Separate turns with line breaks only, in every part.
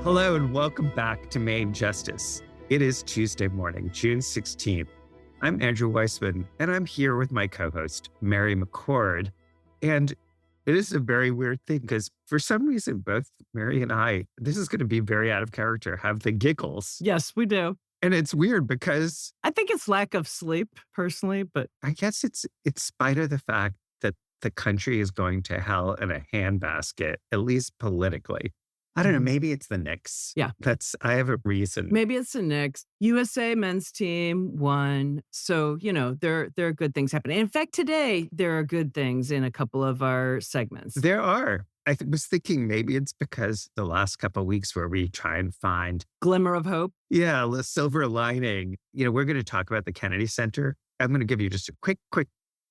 Hello and welcome back to Maine Justice. It is Tuesday morning, June 16th. I'm Andrew Weissman, and I'm here with my co-host, Mary McCord. And it is a very weird thing because for some reason, both Mary and I, this is going to be very out of character, have the giggles.
Yes, we do.
And it's weird because
I think it's lack of sleep, personally, but
I guess it's in spite of the fact that the country is going to hell in a handbasket, at least politically. I don't know. Maybe it's the Knicks.
Yeah.
I have a reason.
Maybe it's the Knicks. USA men's team won. So, there are good things happening. In fact, today, there are good things in a couple of our segments.
There are. I was thinking maybe it's because the last couple of weeks where we try and find
glimmer of hope.
Yeah, the silver lining. We're going to talk about the Kennedy Center. I'm going to give you just a quick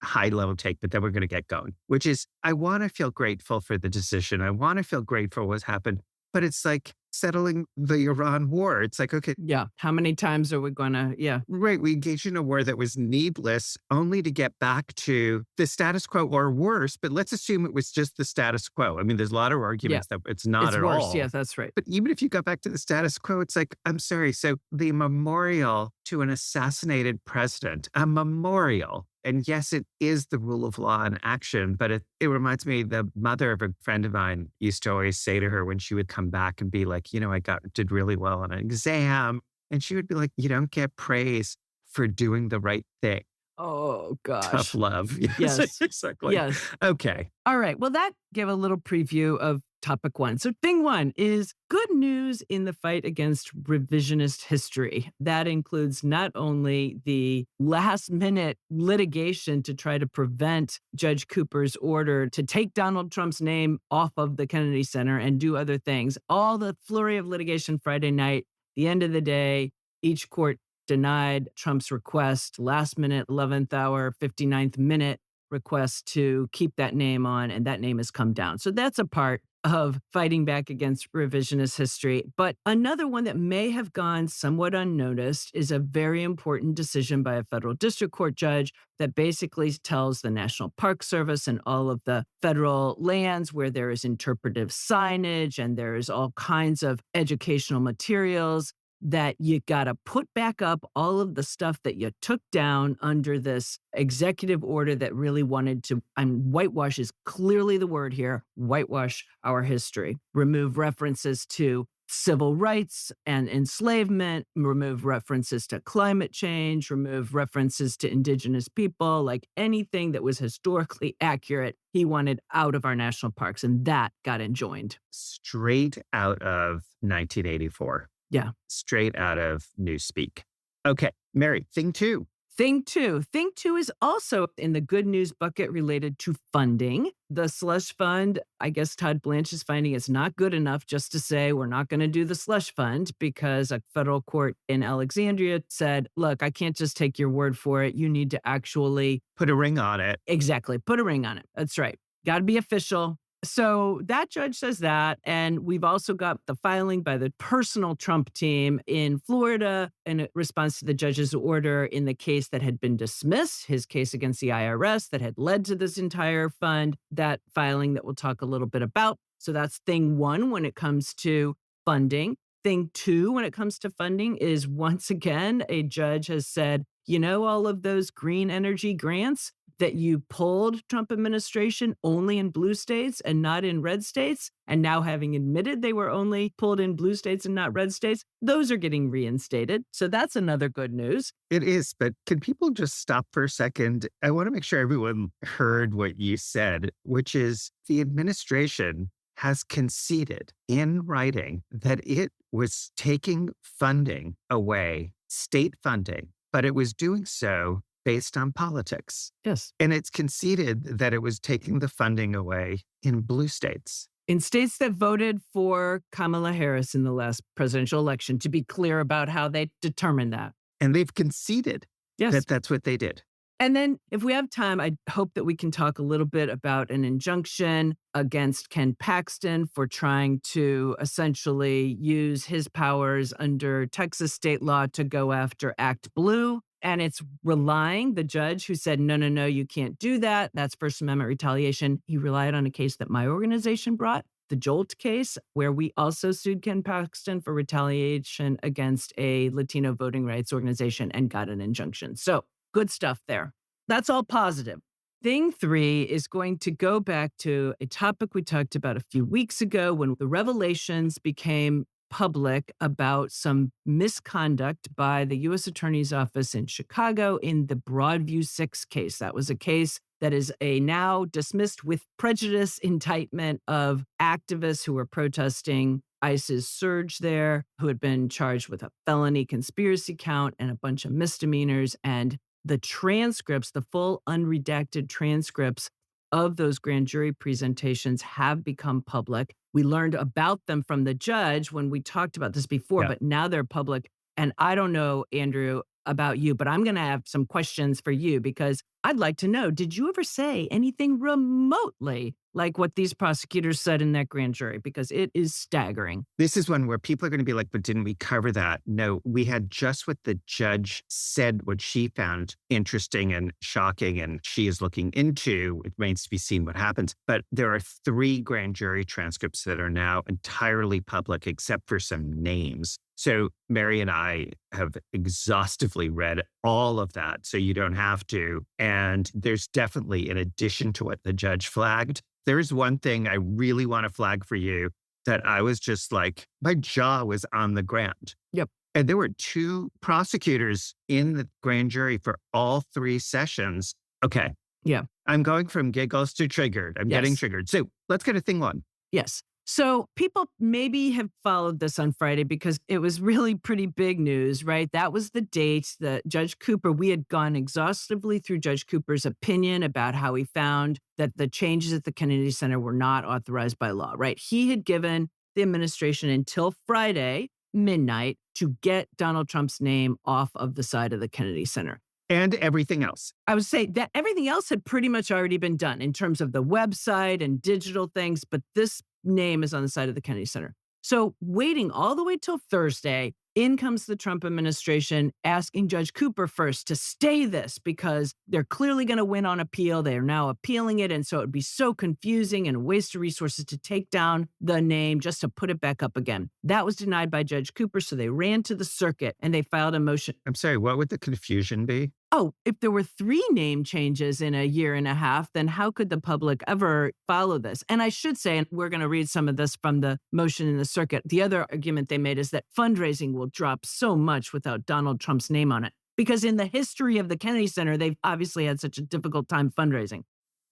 high-level take, but then we're going to get going, which is I want to feel grateful for the decision. I want to feel grateful for what's happened. But it's like settling the Iran war. It's like, okay.
Yeah. How many times are we going to,
Right. We engaged in a war that was needless only to get back to the status quo or worse. But let's assume it was just the status quo. I mean, there's a lot of arguments that it's not
it's
at
worse.
all.
Yes, that's right.
But even if you got back to the status quo, it's like, I'm sorry. So the memorial to an assassinated president, a memorial. And yes, it is the rule of law in action, but it reminds me, the mother of a friend of mine used to always say to her when she would come back and be like, I did really well on an exam. And she would be like, you don't get praise for doing the right thing.
Oh, gosh.
Tough love.
Yes.
Exactly.
Yes.
Okay.
All right. Well, that gave a little preview of topic one. So thing one is good news in the fight against revisionist history. That includes not only the last minute litigation to try to prevent Judge Cooper's order to take Donald Trump's name off of the Kennedy Center and do other things, all the flurry of litigation Friday night, the end of the day, each court denied Trump's request, last minute, 11th hour, 59th minute request to keep that name on, and that name has come down. So that's a part of fighting back against revisionist history. But another one that may have gone somewhat unnoticed is a very important decision by a federal district court judge that basically tells the National Park Service and all of the federal lands where there is interpretive signage and there is all kinds of educational materials that you got to put back up all of the stuff that you took down under this executive order that really wanted to, whitewash is clearly the word here, whitewash our history, remove references to civil rights and enslavement, remove references to climate change, remove references to indigenous people, like anything that was historically accurate, he wanted out of our national parks, and that got enjoined.
Straight out of 1984.
Yeah.
Straight out of Newspeak. Okay, Mary, thing two.
Thing two is also in the good news bucket related to funding. The slush fund, I guess Todd Blanche is finding it's not good enough just to say we're not going to do the slush fund because a federal court in Alexandria said, look, I can't just take your word for it. You need to actually
put a ring on it.
Exactly. Put a ring on it. That's right. Got to be official. So that judge says that. And we've also got the filing by the personal Trump team in Florida in response to the judge's order in the case that had been dismissed, his case against the IRS that had led to this entire fund, that filing that we'll talk a little bit about. So that's thing one when it comes to funding. Thing two when it comes to funding is once again, a judge has said, all of those green energy grants that you pulled, Trump administration, only in blue states and not in red states, and now having admitted they were only pulled in blue states and not red states, those are getting reinstated. So that's another good news.
It is, but can people just stop for a second? I want to make sure everyone heard what you said, which is the administration has conceded in writing that it was taking funding away, state funding, but it was doing so based on politics.
Yes.
And it's conceded that it was taking the funding away in blue states.
In states that voted for Kamala Harris in the last presidential election, to be clear about how they determined that.
And they've conceded that that's what they did.
And then if we have time, I hope that we can talk a little bit about an injunction against Ken Paxton for trying to essentially use his powers under Texas state law to go after Act Blue. And it's relying, the judge who said, no, you can't do that. That's First Amendment retaliation. He relied on a case that my organization brought the Jolt case, where we also sued Ken Paxton for retaliation against a Latino voting rights organization and got an injunction. So good stuff there. That's all positive. Thing 3 is going to go back to a topic we talked about a few weeks ago when the revelations became public about some misconduct by the U.S. Attorney's Office in Chicago in the Broadview 6 case. That was a case that is a now dismissed with prejudice indictment of activists who were protesting ICE's surge there, who had been charged with a felony conspiracy count and a bunch of misdemeanors. And the transcripts, the full unredacted transcripts of those grand jury presentations have become public. We learned about them from the judge when we talked about this before, but now they're public. And I don't know, Andrew, about you, but I'm going to have some questions for you because I'd like to know, did you ever say anything remotely like what these prosecutors said in that grand jury? Because it is staggering.
This is one where people are going to be like, but didn't we cover that? No, we had just what the judge said, what she found interesting and shocking, and she is looking into. It remains to be seen what happens. But there are 3 grand jury transcripts that are now entirely public, except for some names. So Mary and I have exhaustively read all of that, so you don't have to. And there's definitely, in addition to what the judge flagged, there is one thing I really want to flag for you that I was just like, my jaw was on the ground.
Yep.
And there were 2 prosecutors in the grand jury for all 3 sessions. Okay.
Yeah.
I'm going from giggles to triggered. I'm getting triggered. So let's go to thing 1.
Yes. So people maybe have followed this on Friday because it was really pretty big news, right? That was the date that Judge Cooper, we had gone exhaustively through Judge Cooper's opinion about how he found that the changes at the Kennedy Center were not authorized by law, right? He had given the administration until Friday midnight to get Donald Trump's name off of the side of the Kennedy Center.
And everything else.
I would say that everything else had pretty much already been done in terms of the website and digital things, but this name is on the side of the Kennedy Center. So waiting all the way till Thursday, in comes the Trump administration asking Judge Cooper first to stay this because they're clearly going to win on appeal. They are now appealing it. And so it would be so confusing and a waste of resources to take down the name just to put it back up again. That was denied by Judge Cooper. So they ran to the circuit and they filed a motion.
I'm sorry, what would the confusion be?
Oh, if there were 3 name changes in a year and a half, then how could the public ever follow this? And I should say, and we're going to read some of this from the motion in the circuit, the other argument they made is that fundraising will drop so much without Donald Trump's name on it. Because in the history of the Kennedy Center, they've obviously had such a difficult time fundraising.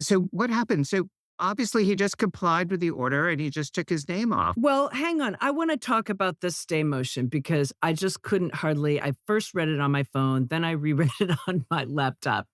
So what happened? So obviously he just complied with the order and he just took his name off.
Well, hang on. I want to talk about this stay motion because I just couldn't I first read it on my phone, then I reread it on my laptop.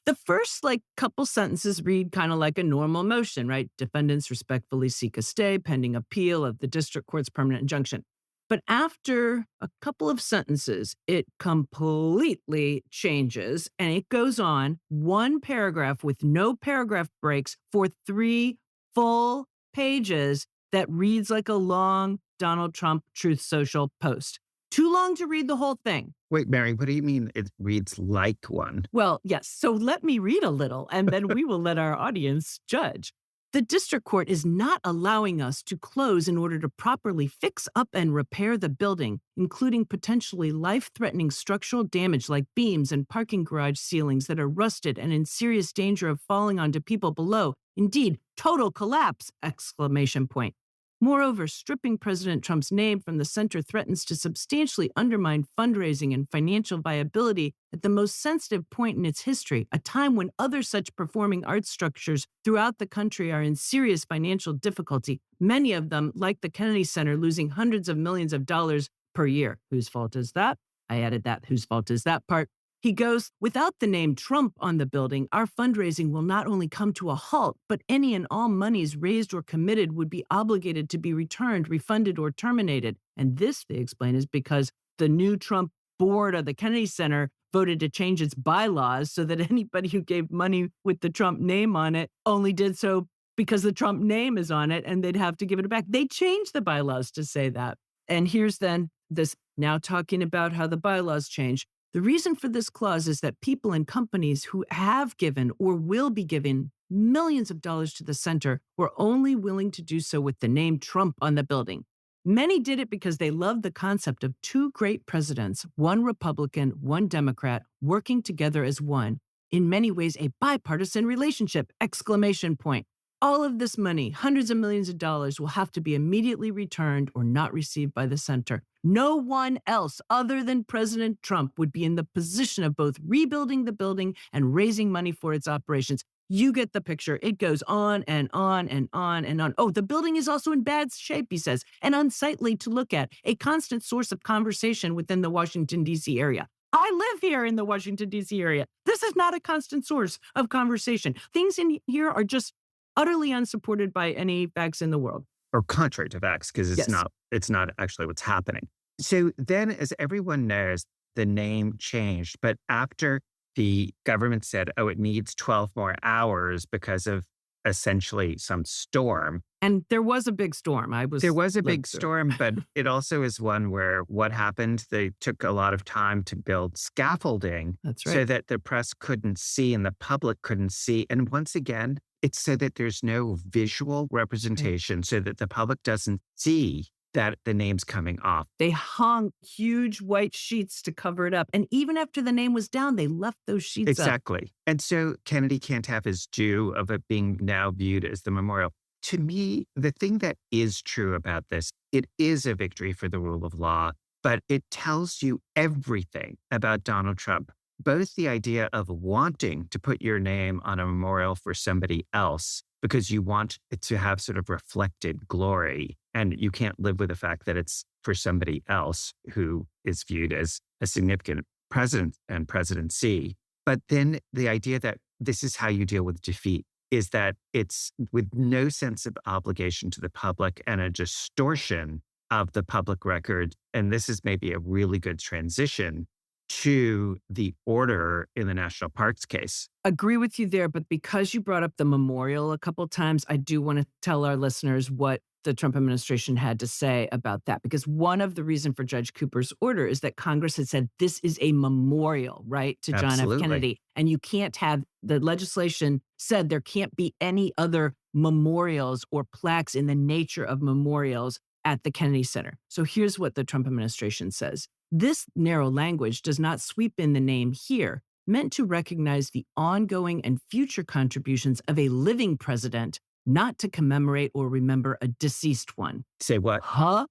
The first couple sentences read kind of like a normal motion, right? Defendants respectfully seek a stay pending appeal of the district court's permanent injunction. But after a couple of sentences, it completely changes and it goes on 1 paragraph with no paragraph breaks for 3 full pages that reads like a long Donald Trump Truth Social post. Too long to read the whole thing.
Wait, Mary, what do you mean it reads like one?
Well, yes. So let me read a little and then we will let our audience judge. The district court is not allowing us to close in order to properly fix up and repair the building, including potentially life-threatening structural damage like beams and parking garage ceilings that are rusted and in serious danger of falling onto people below. Indeed, total collapse! Exclamation point. Moreover, stripping President Trump's name from the center threatens to substantially undermine fundraising and financial viability at the most sensitive point in its history, a time when other such performing arts structures throughout the country are in serious financial difficulty, many of them, like the Kennedy Center, losing hundreds of millions of dollars per year. Whose fault is that? I added that whose fault is that part. He goes, without the name Trump on the building, our fundraising will not only come to a halt, but any and all monies raised or committed would be obligated to be returned, refunded, or terminated. And this, they explain, is because the new Trump board of the Kennedy Center voted to change its bylaws so that anybody who gave money with the Trump name on it only did so because the Trump name is on it and they'd have to give it back. They changed the bylaws to say that. And here's then this now talking about how the bylaws change. The reason for this clause is that people and companies who have given or will be giving millions of dollars to the center were only willing to do so with the name Trump on the building. Many did it because they loved the concept of two great presidents, one Republican, one Democrat, working together as one. In many ways, a bipartisan relationship! Exclamation point. All of this money, hundreds of millions of dollars, will have to be immediately returned or not received by the center. No one else other than President Trump would be in the position of both rebuilding the building and raising money for its operations. You get the picture. It goes on and on and on and on. Oh, the building is also in bad shape, he says, and unsightly to look at, a constant source of conversation within the Washington, D.C. area. I live here in the Washington, D.C. area. This is not a constant source of conversation. Things in here are just utterly unsupported by any facts in the world.
Or contrary to facts, because it's not actually what's happening. So then, as everyone knows, the name changed. But after the government said, oh, it needs 12 more hours because of essentially some storm.
And there was a big storm.
There was a big storm, but it also is one where what happened, they took a lot of time to build scaffolding.
That's right.
So that the press couldn't see and the public couldn't see. And once again, it's so that there's no visual representation, so that the public doesn't see that the name's coming off.
They hung huge white sheets to cover it up. And even after the name was down, they left those sheets up.
Exactly. And so Kennedy can't have his due of it being now viewed as the memorial. To me, the thing that is true about this, it is a victory for the rule of law, but it tells you everything about Donald Trump. Both the idea of wanting to put your name on a memorial for somebody else because you want it to have sort of reflected glory, and you can't live with the fact that it's for somebody else who is viewed as a significant president and presidency. But then the idea that this is how you deal with defeat is that it's with no sense of obligation to the public and a distortion of the public record. And this is maybe a really good transition to the order in the national parks case.
Agree with you there, but because you brought up the memorial a couple of times, I do want to tell our listeners what the Trump administration had to say about that. Because one of the reasons for Judge Cooper's order is that Congress had said this is a memorial, right, to John
Absolutely.
F. Kennedy. And you can't have, the legislation said there can't be any other memorials or plaques in the nature of memorials at the Kennedy Center. So here's what the Trump administration says. This narrow language does not sweep in the name here, meant to recognize the ongoing and future contributions of a living president, not to commemorate or remember a deceased one.
Say what?
Huh?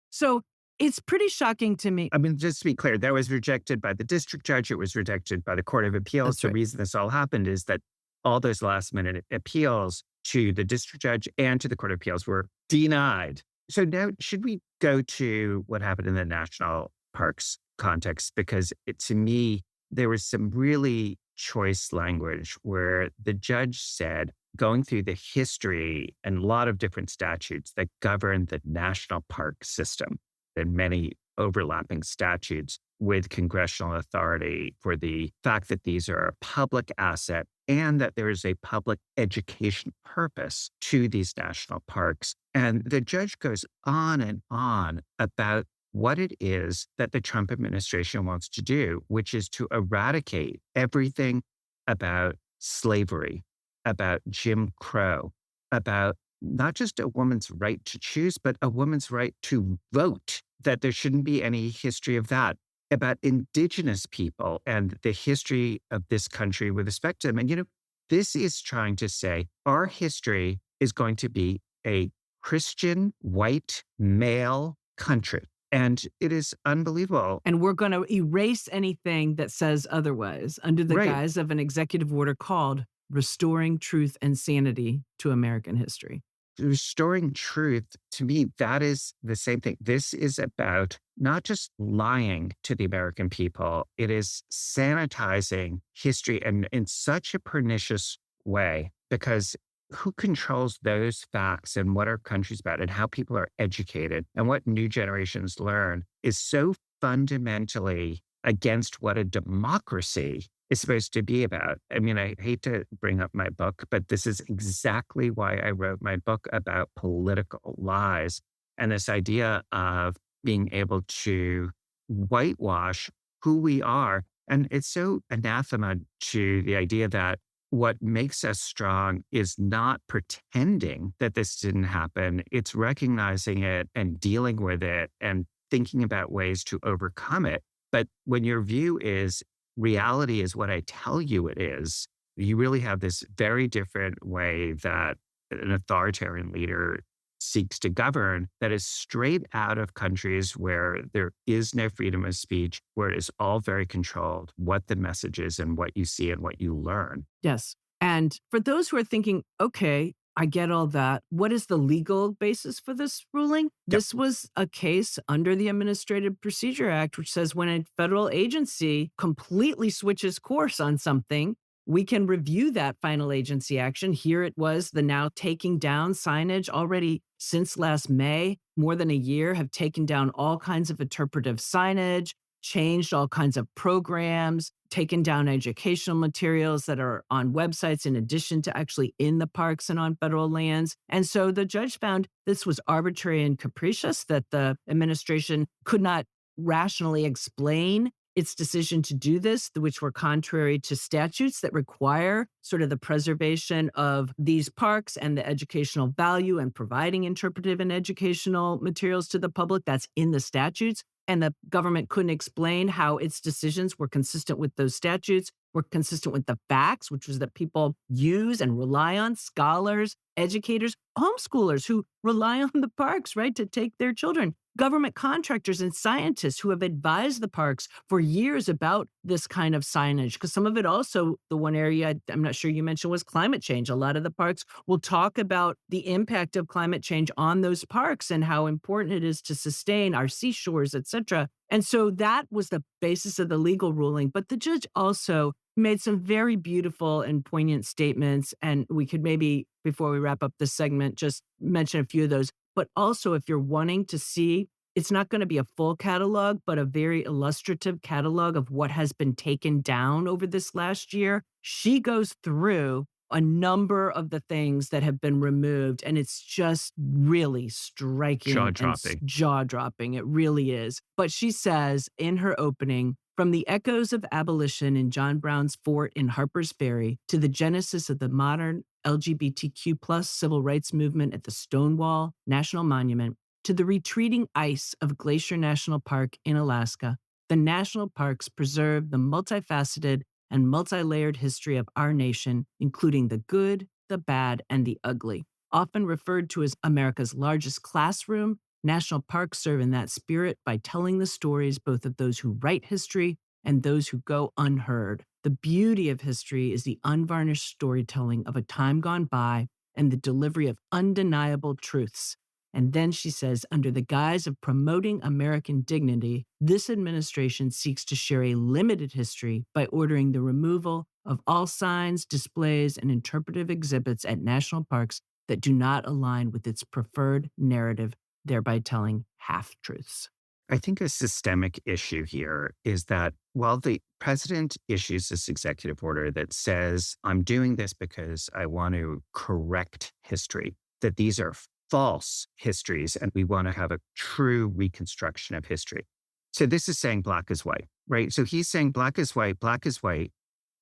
So it's pretty shocking to me.
I mean, just to be clear, that was rejected by the district judge. It was rejected by the Court of Appeals.
That's
The
right.
reason this all happened is that all those last minute appeals to the district judge and to the Court of Appeals were denied. So now should we go to what happened in the national parks context? Because to me, there was some really choice language where the judge said, going through the history and a lot of different statutes that govern the national park system and many overlapping statutes with congressional authority for the fact that these are a public asset and that there is a public education purpose to these national parks. And the judge goes on and on about what it is that the Trump administration wants to do, which is to eradicate everything about slavery, about Jim Crow, about not just a woman's right to choose, but a woman's right to vote, that there shouldn't be any history of that, about indigenous people and the history of this country with respect to them. And, this is trying to say our history is going to be a Christian, white, male country. And it is unbelievable.
And we're going to erase anything that says otherwise under the
Right.
guise of an executive order called Restoring Truth and Sanity to American History.
Restoring truth, to me, that is the same thing. This is about not just lying to the American people, it is sanitizing history and in such a pernicious way, because who controls those facts and what our country's about and how people are educated and what new generations learn is so fundamentally against what a democracy is supposed to be about. I mean, I hate to bring up my book, but this is exactly why I wrote my book about political lies and this idea of being able to whitewash who we are. And it's so anathema to the idea that what makes us strong is not pretending that this didn't happen. It's recognizing it and dealing with it and thinking about ways to overcome it. But when your view is reality is what I tell you it is, you really have this very different way that an authoritarian leader seeks to govern that is straight out of countries where there is no freedom of speech, where it is all very controlled, what the message is and what you see and what you learn.
Yes. And for those who are thinking, okay, I get all that. What is the legal basis for this ruling?
Yep.
This was a case under the Administrative Procedure Act, which says when a federal agency completely switches course on something, we can review that final agency action. Here it was, the now taking down signage already since last May, more than a year, have taken down all kinds of interpretive signage, changed all kinds of programs, taken down educational materials that are on websites in addition to actually in the parks and on federal lands. And so the judge found this was arbitrary and capricious, that the administration could not rationally explain its decision to do this, which were contrary to statutes that require sort of the preservation of these parks and the educational value and providing interpretive and educational materials to the public. That's in the statutes. And the government couldn't explain how its decisions were consistent with those statutes, were consistent with the facts, which was that people use and rely on scholars, educators, homeschoolers who rely on the parks, right, to take their children, government contractors and scientists who have advised the parks for years about this kind of signage. Because some of it also, the one area I'm not sure you mentioned was climate change. A lot of the parks will talk about the impact of climate change on those parks and how important it is to sustain our seashores, et cetera. And so that was the basis of the legal ruling. But the judge also made some very beautiful and poignant statements. And we could maybe, before we wrap up this segment, just mention a few of those. But also, if you're wanting to see, it's not going to be a full catalog, but a very illustrative catalog of what has been taken down over this last year. She goes through a number of the things that have been removed, and it's just really striking.
Jaw-dropping.
Jaw-dropping. It really is. But she says in her opening, from the echoes of abolition in John Brown's fort in Harper's Ferry to the genesis of the modern LGBTQ plus civil rights movement at the Stonewall National Monument, to the retreating ice of Glacier National Park in Alaska, the national parks preserve the multifaceted and multi-layered history of our nation, including the good, the bad, and the ugly. Often referred to as America's largest classroom, national parks serve in that spirit by telling the stories both of those who write history and those who go unheard. The beauty of history is the unvarnished storytelling of a time gone by and the delivery of undeniable truths. And then she says, under the guise of promoting American dignity, this administration seeks to share a limited history by ordering the removal of all signs, displays, and interpretive exhibits at national parks that do not align with its preferred narrative, thereby telling half-truths.
I think a systemic issue here is that while the president issues this executive order that says, I'm doing this because I want to correct history, that these are false histories and we want to have a true reconstruction of history. So this is saying black is white, right? So he's saying black is white, black is white.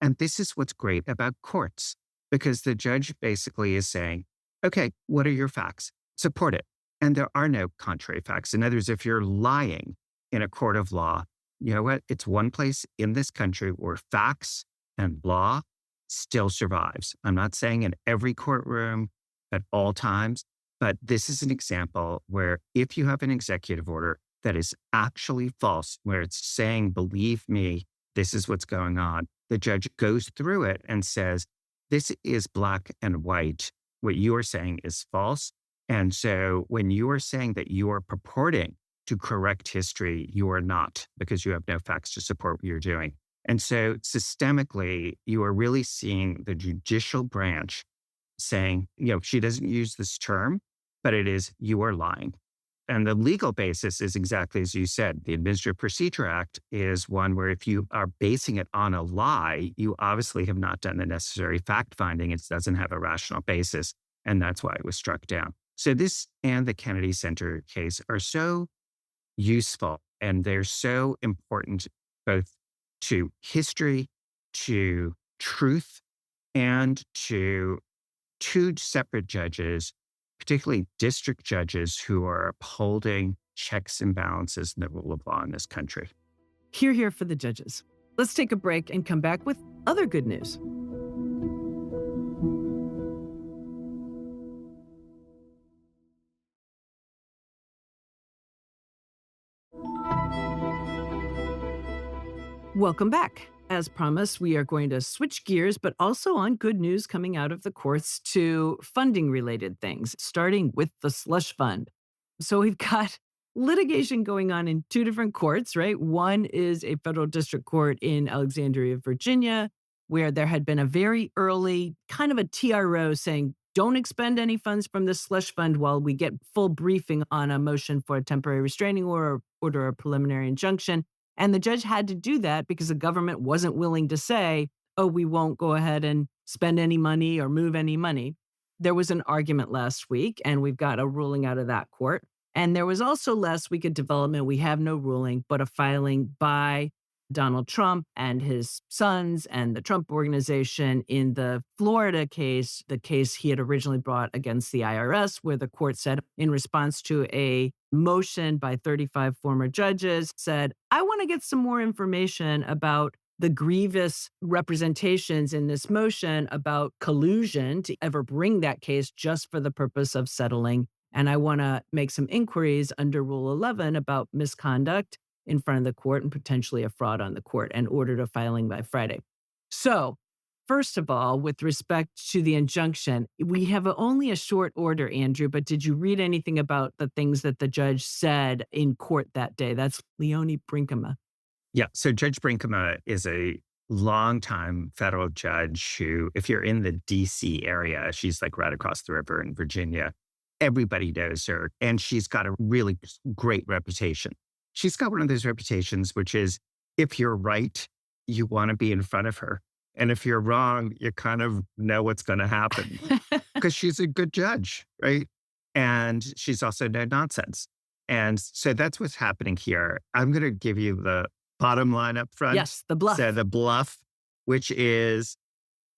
And this is what's great about courts, because the judge basically is saying, okay, what are your facts? Support it. And there are no contrary facts. In other words, if you're lying in a court of law, you know what? It's one place in this country where facts and law still survives. I'm not saying in every courtroom at all times, but this is an example where if you have an executive order that is actually false, where it's saying, believe me, this is what's going on, the judge goes through it and says, this is black and white. What you are saying is false. And so when you are saying that you are purporting to correct history, you are not, because you have no facts to support what you're doing. And so systemically, you are really seeing the judicial branch saying, she doesn't use this term, but it is, you are lying. And the legal basis is exactly as you said. The Administrative Procedure Act is one where if you are basing it on a lie, you obviously have not done the necessary fact finding. It doesn't have a rational basis. And that's why it was struck down. So this and the Kennedy Center case are so useful and they're so important both to history, to truth, and to two separate judges, particularly district judges who are upholding checks and balances in the rule of law in this country.
Hear, hear for the judges. Let's take a break and come back with other good news. Welcome back. As promised, we are going to switch gears, but also on good news coming out of the courts to funding related things, starting with the slush fund. So we've got litigation going on in two different courts, right? One is a federal district court in Alexandria, Virginia, where there had been a very early kind of a TRO saying, don't expend any funds from the slush fund while we get full briefing on a motion for a temporary restraining order or order a preliminary injunction. And the judge had to do that because the government wasn't willing to say, oh, we won't go ahead and spend any money or move any money. There was an argument last week, and we've got a ruling out of that court. And there was also last week a development. We have no ruling, but a filing by Donald Trump and his sons and the Trump Organization in the Florida case, the case he had originally brought against the IRS, where the court said, in response to a motion by 35 former judges, said, I want to get some more information about the grievous representations in this motion about collusion to ever bring that case just for the purpose of settling. And I want to make some inquiries under Rule 11 about misconduct in front of the court and potentially a fraud on the court, and ordered a filing by Friday. So, first of all, with respect to the injunction, we have only a short order, Andrew, but did you read anything about the things that the judge said in court that day? That's Leonie Brinkema.
Yeah. So Judge Brinkema is a longtime federal judge who, if you're in the DC area, she's like right across the river in Virginia. Everybody knows her, and she's got a really great reputation. She's got one of those reputations, which is if you're right, you want to be in front of her. And if you're wrong, you kind of know what's going to happen because she's a good judge, right? And she's also no nonsense. And so that's what's happening here. I'm going to give you the bottom line up front.
Yes, the bluff.
So the bluff, which is,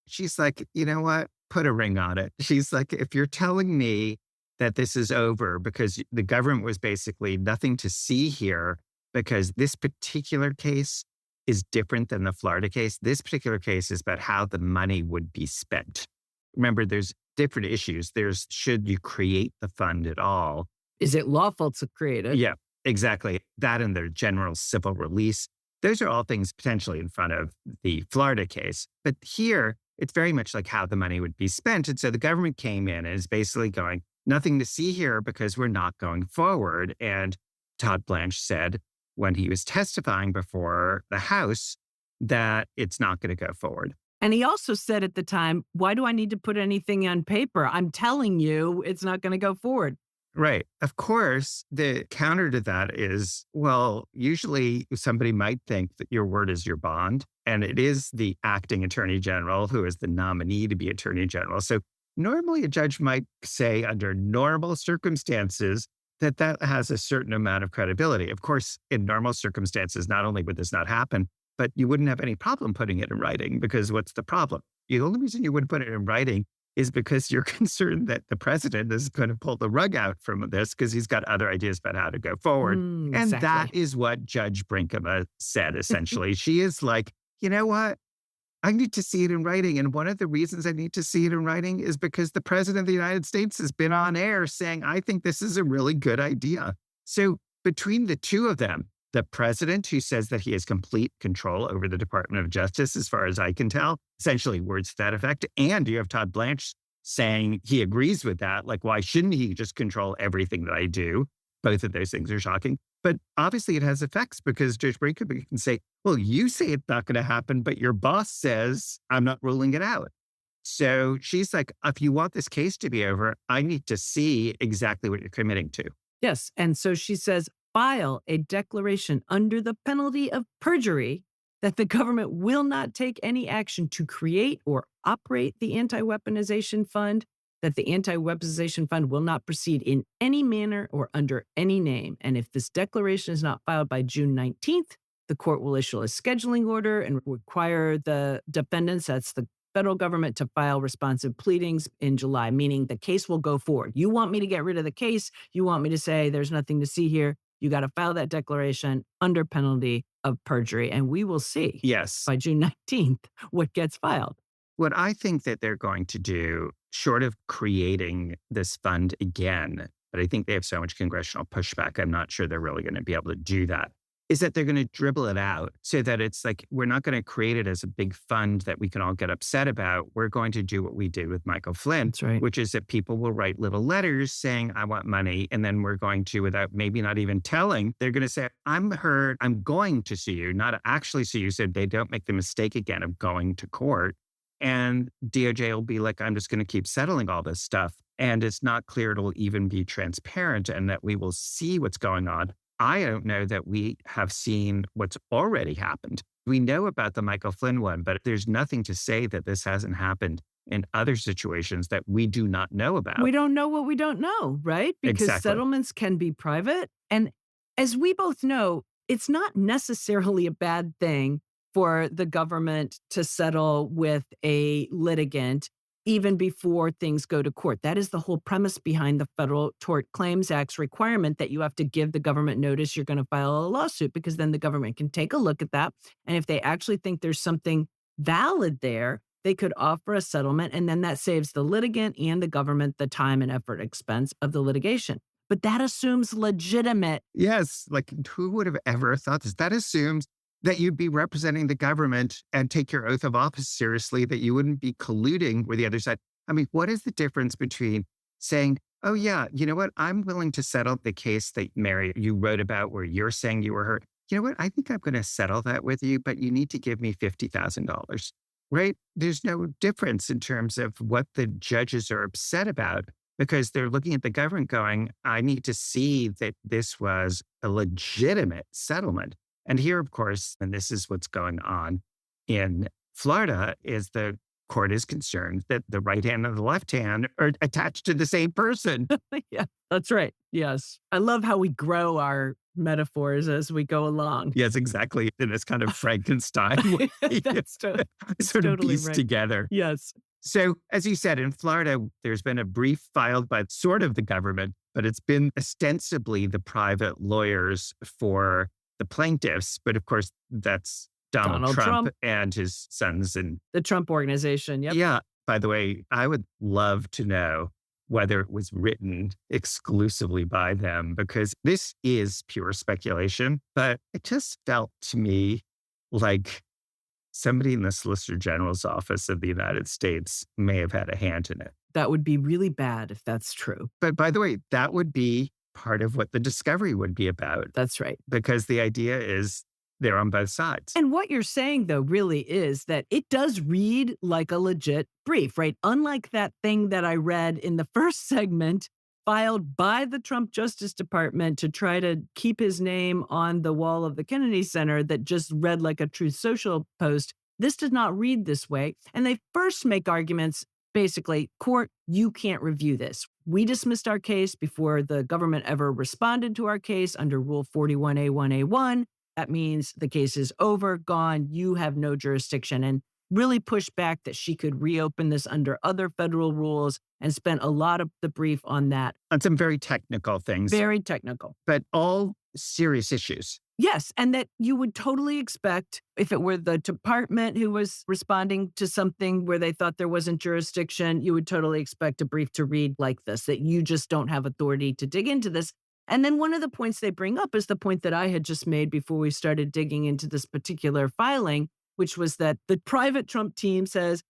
she's like, you know what? Put a ring on it. She's like, if you're telling me that this is over because the government was basically nothing to see here because this particular case is different than the Florida case. This particular case is about how the money would be spent. Remember, there's different issues. There's, should you create the fund at all?
Is it lawful to create it?
Yeah, exactly. That and the general civil release. Those are all things potentially in front of the Florida case. But here, it's very much like how the money would be spent. And so the government came in and is basically going, nothing to see here because we're not going forward. And Todd Blanche said when he was testifying before the House that it's not going to go forward.
And he also said at the time, why do I need to put anything on paper? I'm telling you, it's not going to go forward.
Right. Of course, the counter to that is, well, usually somebody might think that your word is your bond, and it is the acting attorney general who is the nominee to be attorney general. So normally a judge might say under normal circumstances that that has a certain amount of credibility. Of course, in normal circumstances, not only would this not happen, but you wouldn't have any problem putting it in writing because what's the problem? The only reason you wouldn't put it in writing is because you're concerned that the president is going to pull the rug out from this because he's got other ideas about how to go forward. And
exactly.
That is what Judge Brinkema said, essentially. She is like, you know what? I need to see it in writing. And one of the reasons I need to see it in writing is because the president of the United States has been on air saying, I think this is a really good idea. So between the two of them, the president who says that he has complete control over the Department of Justice, as far as I can tell, essentially words to that effect. And you have Todd Blanche saying he agrees with that. Like, why shouldn't he just control everything that I do? Both of those things are shocking. But obviously it has effects because Judge Brinkema can say, well, you say it's not going to happen, but your boss says I'm not ruling it out. So she's like, if you want this case to be over, I need to see exactly what you're committing to.
Yes. And so she says, file a declaration under the penalty of perjury that the government will not take any action to create or operate the anti-weaponization fund, that the anti-weaponization fund will not proceed in any manner or under any name. And if this declaration is not filed by June 19th, the court will issue a scheduling order and require the defendants, that's the federal government, to file responsive pleadings in July, meaning the case will go forward. You want me to get rid of the case? You want me to say there's nothing to see here? You got to file that declaration under penalty of perjury. And we will see
Yes.
by June 19th what gets filed.
What I think that they're going to do, short of creating this fund again, but I think they have so much congressional pushback, I'm not sure they're really going to be able to do that, is that they're going to dribble it out so that it's like, we're not going to create it as a big fund that we can all get upset about. We're going to do what we did with Michael Flynn,
That's right.
which is that people will write little letters saying, I want money. And then we're going to, without maybe not even telling, they're going to say, I'm hurt, I'm going to sue you, not actually sue you, so they don't make the mistake again of going to court. And DOJ will be like, I'm just going to keep settling all this stuff. And it's not clear it'll even be transparent and that we will see what's going on. I don't know that we have seen what's already happened. We know about the Michael Flynn one, but there's nothing to say that this hasn't happened in other situations that we do not know about.
We don't know what we don't know, right? Because
Exactly.
settlements can be private. And as we both know, it's not necessarily a bad thing for the government to settle with a litigant even before things go to court. That is the whole premise behind the Federal Tort Claims Act's requirement that you have to give the government notice you're going to file a lawsuit, because then the government can take a look at that. And if they actually think there's something valid there, they could offer a settlement, and then that saves the litigant and the government the time and effort expense of the litigation. But that assumes legitimate.
Yes, like who would have ever thought this? That assumes that you'd be representing the government and take your oath of office seriously, that you wouldn't be colluding with the other side. I mean, what is the difference between saying, oh, yeah, you know what? I'm willing to settle the case that, Mary, you wrote about where you're saying you were hurt. You know what? I think I'm going to settle that with you, but you need to give me $50,000, right? There's no difference in terms of what the judges are upset about, because they're looking at the government going, I need to see that this was a legitimate settlement. And here, of course, and this is what's going on in Florida, is the court is concerned that the right hand and the left hand are attached to the same person.
Yeah, that's right. Yes. I love how we grow our metaphors as we go along.
Yes, exactly. In this kind of Frankenstein way,
That's
sort of
totally
pieced
right.
together.
Yes.
So, as you said, in Florida, there's been a brief filed by sort of the government, but it's been ostensibly the private lawyers for the plaintiffs. But of course, that's Donald Trump and his sons. And
the Trump Organization. Yep.
yeah, by the way, I would love to know whether it was written exclusively by them, because this is pure speculation. But it just felt to me like somebody in the Solicitor General's office of the United States may have had a hand in it.
That would be really bad if that's true.
But by the way, that would be part of what the discovery would be about,
That's right.
because the idea is they're on both sides.
And what you're saying, though, really is that it does read like a legit brief, right? Unlike that thing that I read in the first segment, filed by the Trump Justice Department to try to keep his name on the wall of the Kennedy Center, that just read like a Truth Social post. This does not read this way. And they first make arguments, basically, court, you can't review this. We dismissed our case before the government ever responded to our case under Rule 41A1A1. That means the case is over, gone, you have no jurisdiction. And really pushed back that she could reopen this under other federal rules, and spent a lot of the brief on that.
On some very technical things,
Very technical.
but all serious issues.
Yes, and that you would totally expect, if it were the department who was responding to something where they thought there wasn't jurisdiction, you would totally expect a brief to read like this, that you just don't have authority to dig into this. And then one of the points they bring up is the point that I had just made before we started digging into this particular filing, which was that the private Trump team says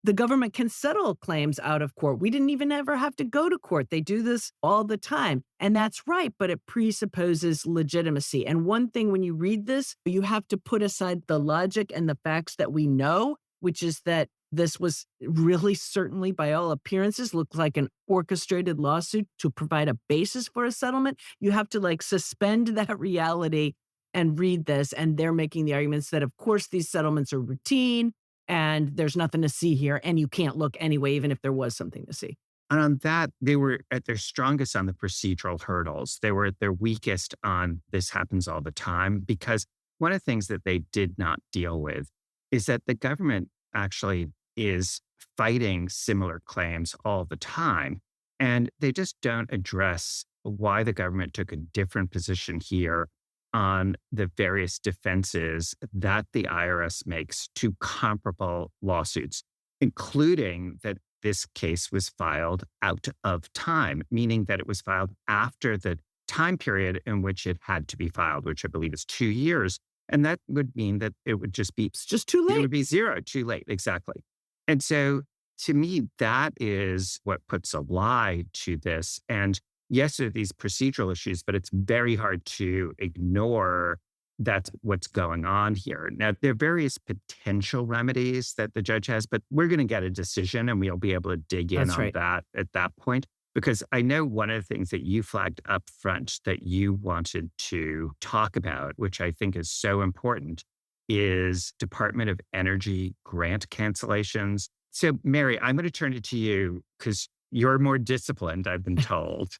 the government can settle claims out of court. We didn't even ever have to go to court. They do this all the time. And that's right, but it presupposes legitimacy. And one thing, when you read this, you have to put aside the logic and the facts that we know, which is that this was really, certainly by all appearances, looked like an orchestrated lawsuit to provide a basis for a settlement. You have to suspend that reality and read this. And they're making the arguments that, of course, these settlements are routine, and there's nothing to see here, and you can't look anyway, even if there was something to see.
And on that, they were at their strongest on the procedural hurdles. They were at their weakest on this happens all the time, because one of the things that they did not deal with is that the government actually is fighting similar claims all the time. And they just don't address why the government took a different position here on the various defenses that the IRS makes to comparable lawsuits, including that this case was filed out of time, meaning that it was filed after the time period in which it had to be filed, which I believe is 2 years. And that would mean that it would just be,
It's just too
it
late.
would be zero, too late. Exactly. And so to me, that is what puts a lie to this. And yes, there are these procedural issues, but it's very hard to ignore that's what's going on here. Now, there are various potential remedies that the judge has, but we're going to get a decision and we'll be able to dig in
That's
on
right.
that at that point. Because I know one of the things that you flagged up front that you wanted to talk about, which I think is so important, is Department of Energy grant cancellations. So, Mary, I'm going to turn it to you because you're more disciplined, I've been told.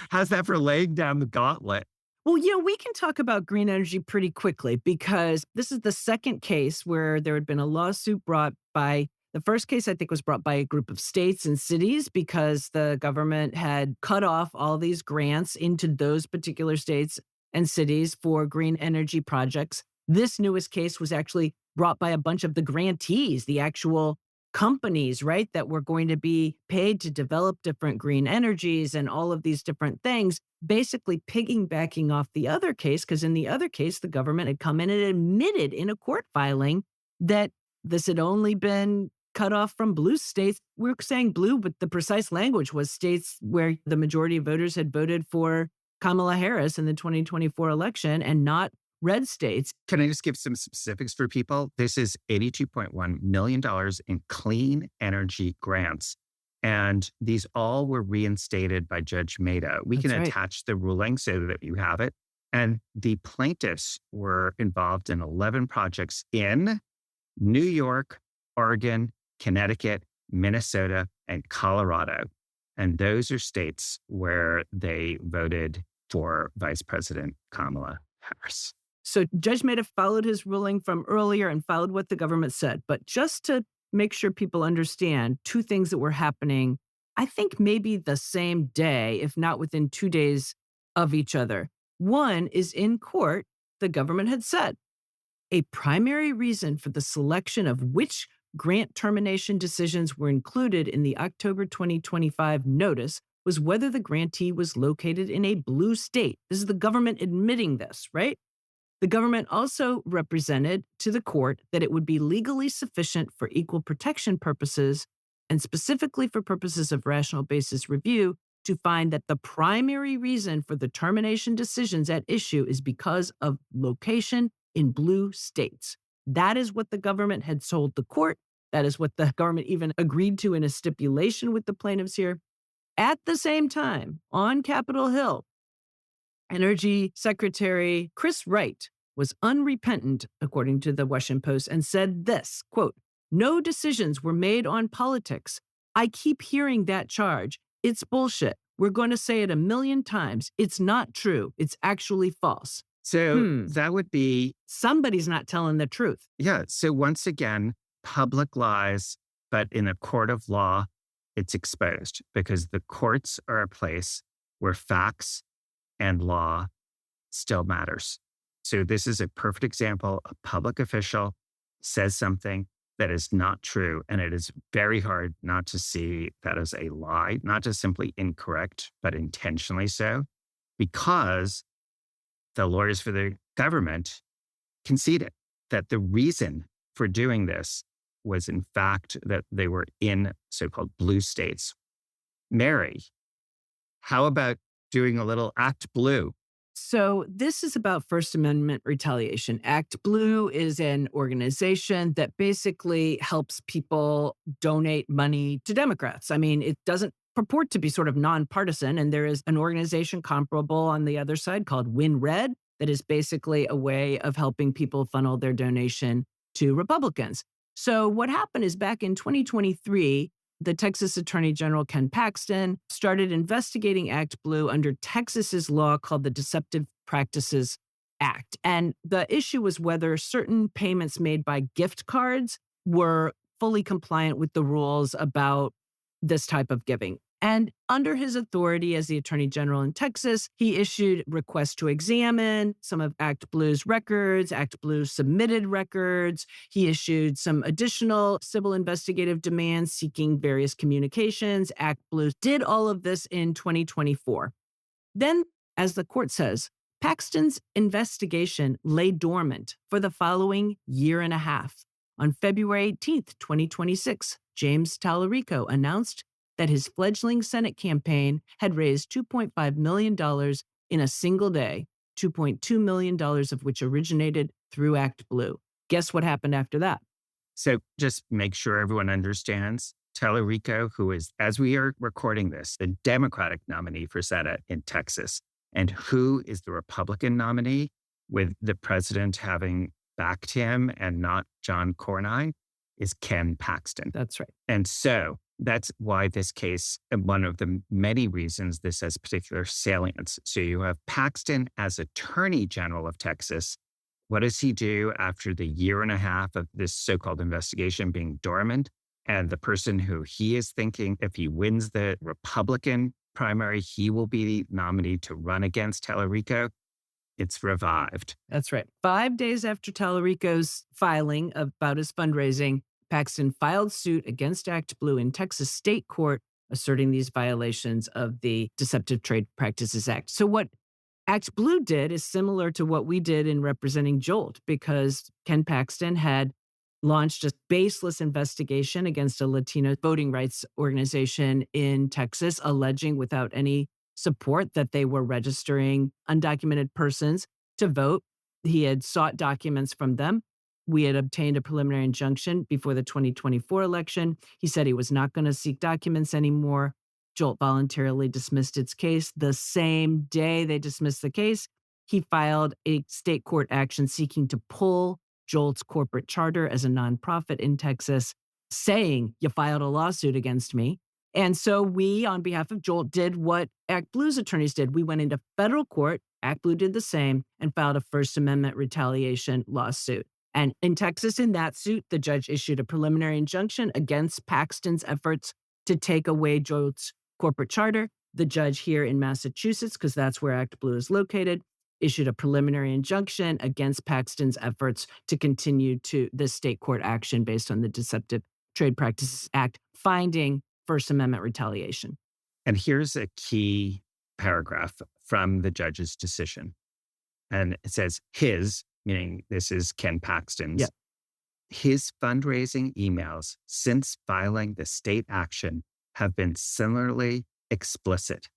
How's that for laying down the gauntlet?
Well, yeah, we can talk about green energy pretty quickly because this is the second case where there had been a lawsuit brought by the first case, I think, was brought by a group of states and cities because the government had cut off all these grants into those particular states and cities for green energy projects. This newest case was actually brought by a bunch of the grantees, the actual companies, right, that were going to be paid to develop different green energies and all of these different things, basically piggybacking off the other case. Because in the other case, the government had come in and admitted in a court filing that this had only been cut off from blue states. We're saying blue, but the precise language was states where the majority of voters had voted for Kamala Harris in the 2024 election and not red states.
Can I just give some specifics for people? This is $82.1 million in clean energy grants. And these all were reinstated by Judge Maida. We
That's
can
right.
attach the ruling so that you have it. And the plaintiffs were involved in 11 projects in New York, Oregon, Connecticut, Minnesota, and Colorado. And those are states where they voted for Vice President Kamala Harris.
So Judge Maida followed his ruling from earlier and followed what the government said. But just to make sure people understand two things that were happening, I think maybe the same day, if not within 2 days of each other. One is in court, the government had said a primary reason for the selection of which grant termination decisions were included in the October 2025 notice was whether the grantee was located in a blue state. This is the government admitting this, right? The government also represented to the court that it would be legally sufficient for equal protection purposes and specifically for purposes of rational basis review to find that the primary reason for the termination decisions at issue is because of location in blue states. That is what the government had told the court. That is what the government even agreed to in a stipulation with the plaintiffs here. At the same time, on Capitol Hill, Energy Secretary Chris Wright was unrepentant, according to the Washington Post, and said this, quote, "No decisions were made on politics. I keep hearing that charge. It's bullshit. We're going to say it a million times. It's not true. It's actually false."
So that would be,
Somebody's not telling the truth.
yeah. So once again, public lies, but in a court of law, it's exposed because the courts are a place where facts and law still matters. So this is a perfect example. A public official says something that is not true, and it is very hard not to see that as a lie, not just simply incorrect, but intentionally so, because the lawyers for the government conceded that the reason for doing this was, in fact, that they were in so-called blue states. Mary, how about doing a little Act Blue?
So this is about First Amendment retaliation. Act Blue is an organization that basically helps people donate money to Democrats. I mean, it doesn't purport to be sort of nonpartisan, and there is an organization comparable on the other side called Win Red that is basically a way of helping people funnel their donation to Republicans. So what happened is back in 2023, the Texas Attorney General Ken Paxton started investigating Act Blue under Texas's law called the Deceptive Practices Act. And the issue was whether certain payments made by gift cards were fully compliant with the rules about this type of giving. And under his authority as the Attorney General in Texas, he issued requests to examine some of Act Blue's records, Act Blue submitted records. He issued some additional civil investigative demands seeking various communications. Act Blue did all of this in 2024. Then, as the court says, Paxton's investigation lay dormant for the following year and a half. On February 18th, 2026, James Tallarico announced that his fledgling Senate campaign had raised $2.5 million in a single day, $2.2 million of which originated through Act Blue. Guess what happened after that?
So just make sure everyone understands. Tallarico, who is, as we are recording this, the Democratic nominee for Senate in Texas, and who is the Republican nominee, with the president having backed him and not John Cornyn, is Ken Paxton.
That's right.
And so that's why this case, and one of the many reasons this has particular salience. So you have Paxton as Attorney General of Texas. What does he do after the year and a half of this so-called investigation being dormant? And the person who he is thinking, if he wins the Republican primary, he will be the nominee to run against Tallarico. It's revived.
That's right. 5 days after Tallarico's filing about his fundraising, Paxton filed suit against Act Blue in Texas state court, asserting these violations of the Deceptive Trade Practices Act. So what Act Blue did is similar to what we did in representing Jolt, because Ken Paxton had launched a baseless investigation against a Latino voting rights organization in Texas, alleging without any support that they were registering undocumented persons to vote. He had sought documents from them. We had obtained a preliminary injunction before the 2024 election. He said he was not going to seek documents anymore. Jolt voluntarily dismissed its case. The same day they dismissed the case, he filed a state court action seeking to pull Jolt's corporate charter as a nonprofit in Texas, saying, "You filed a lawsuit against me." And so we, on behalf of Jolt, did what Act Blue's attorneys did. We went into federal court, Act Blue did the same, and filed a First Amendment retaliation lawsuit. And in Texas, in that suit, the judge issued a preliminary injunction against Paxton's efforts to take away Jolt's corporate charter. The judge here in Massachusetts, because that's where Act Blue is located, issued a preliminary injunction against Paxton's efforts to continue to this state court action based on the Deceptive Trade Practices Act, finding First Amendment retaliation.
And here's a key paragraph from the judge's decision. And it says his, meaning this is Ken Paxton's, his fundraising emails since filing the state action have been similarly explicit.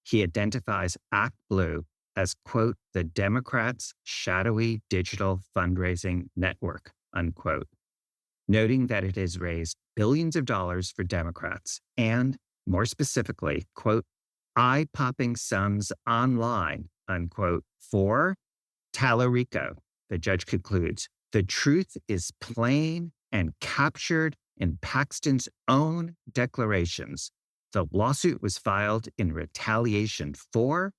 He identifies Act Blue as, quote, the Democrats' shadowy digital fundraising network, unquote, noting that it has raised billions of dollars for Democrats and, more specifically, quote, eye-popping sums online, unquote, for Tallarico. The judge concludes, the truth is plain and captured in Paxton's own declarations. The lawsuit was filed in retaliation for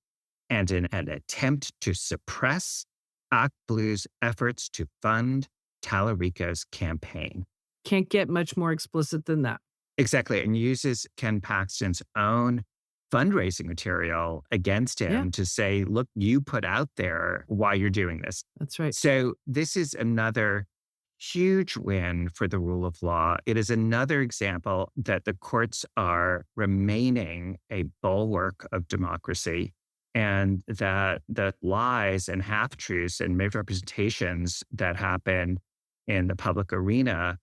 and in an attempt to suppress Act Blue's efforts to fund Tallarico's campaign.
Can't get much more explicit than that.
Exactly, and uses Ken Paxton's own fundraising material against him to say, look, you put out there why you're doing this.
That's right.
So this is another huge win for the rule of law. It is another example that the courts are remaining a bulwark of democracy, and that the lies and half-truths and misrepresentations that happen in the public arena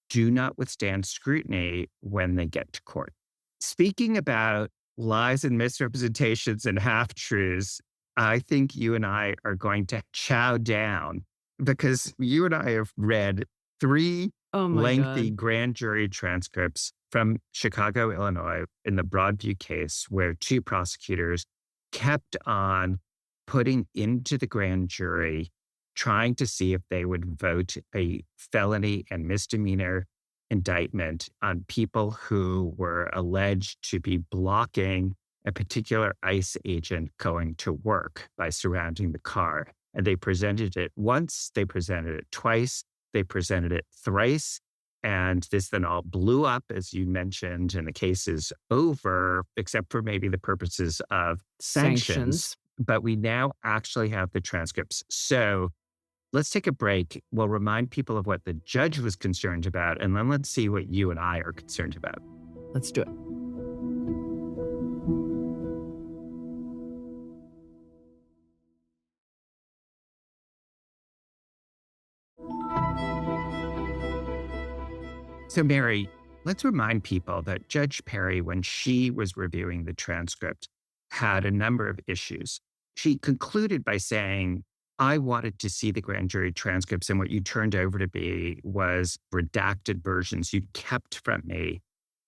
do not withstand scrutiny when they get to court. Speaking about lies and misrepresentations and half-truths, I think you and I are going to chow down, because you and I have read three lengthy grand jury transcripts from Chicago, Illinois, in the Broadview case, where two prosecutors kept on putting into the grand jury, trying to see if they would vote a felony and misdemeanor indictment on people who were alleged to be blocking a particular ICE agent going to work by surrounding the car. And they presented it once, they presented it twice, they presented it thrice. And this then all blew up, as you mentioned, and the case is over, except for maybe the purposes of sanctions.
Sanctions.
But we now actually have the transcripts. So let's take a break. We'll remind people of what the judge was concerned about, and then let's see what you and I are concerned about.
Let's do it.
So, Mary, let's remind people that Judge Perry, when she was reviewing the transcript, had a number of issues. She concluded by saying, I wanted to see the grand jury transcripts, and what you turned over to me was redacted versions. You kept from me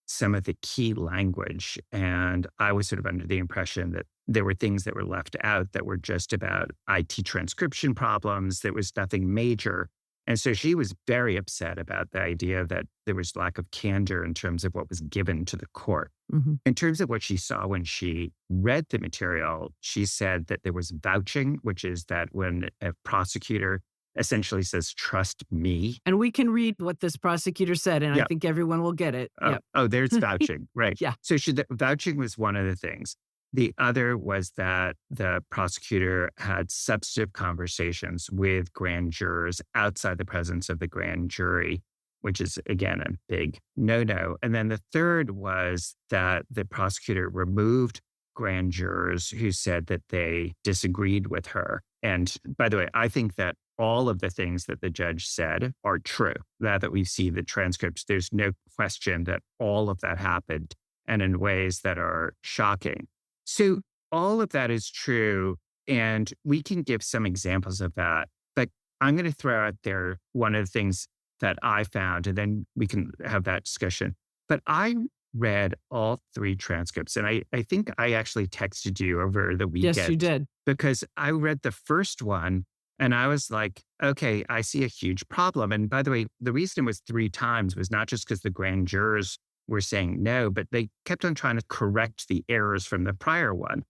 some of the key language. And I was sort of under the impression that there were things that were left out that were just about IT transcription problems. There was nothing major. And so she was very upset about the idea that there was lack of candor in terms of what was given to the court.
Mhm.
In terms of what she saw when she read the material, she said that there was vouching, which is that when a prosecutor essentially says, trust me.
And we can read what this prosecutor said, and I
Yeah.
think everyone will get it.
Oh,
Yep.
oh, there's vouching, right.
Yeah.
So vouching was one of the things. The other was that the prosecutor had substantive conversations with grand jurors outside the presence of the grand jury, which is, again, a big no-no. And then the third was that the prosecutor removed grand jurors who said that they disagreed with her. And by the way, I think that all of the things that the judge said are true. Now that we see the transcripts, there's no question that all of that happened, and in ways that are shocking. So all of that is true, and we can give some examples of that. But I'm going to throw out there one of the things that I found, and then we can have that discussion. But I read all three transcripts, and I think I actually texted you over the weekend.
Yes, you did.
Because I read the first one, and I was like, okay, I see a huge problem. And by the way, the reason it was 3 times was not just because the grand jurors were saying no, but they kept on trying to correct the errors from the prior one.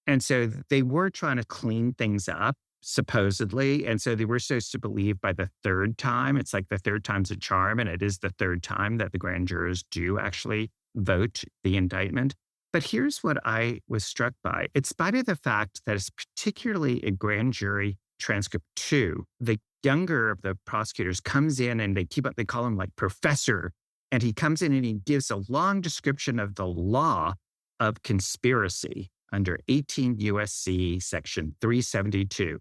And so they were trying to clean things up, supposedly. And so they were supposed to believe by the third time, it's like the third time's a charm, and it is the third time that the grand jurors do actually vote the indictment. But here's what I was struck by. In spite of the fact that it's particularly in grand jury transcript 2, the younger of the prosecutors comes in and they call him like professor. And he comes in and he gives a long description of the law of conspiracy under 18 USC section 372.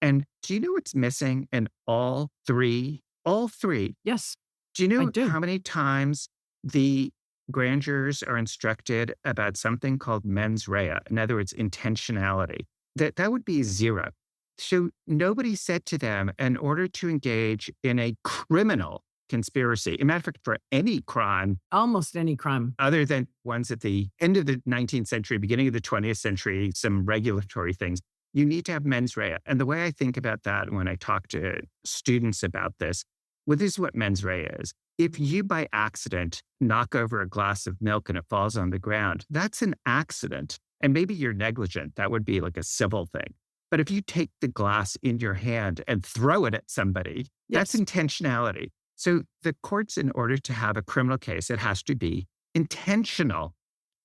And do you know what's missing in all three? All three.
Yes,
Do you
I
know
do.
how many times the grand jurors are instructed about something called mens rea? In other words, intentionality. That would be 0. So nobody said to them, in order to engage in a criminal conspiracy, a matter of fact, for any crime
Almost any crime.
other than ones at the end of the 19th century, beginning of the 20th century, some regulatory things, you need to have mens rea. And the way I think about that when I talk to students about this, well, this is what mens rea is. If you by accident knock over a glass of milk and it falls on the ground, that's an accident. And maybe you're negligent. That would be like a civil thing. But if you take the glass in your hand and throw it at somebody, that's
Yes.
intentionality. So the courts, in order to have a criminal case, it has to be intentional.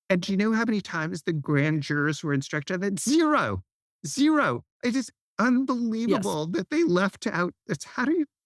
And do you know how many times the grand jurors were instructed on that? 0. 0. It is unbelievable that they left out.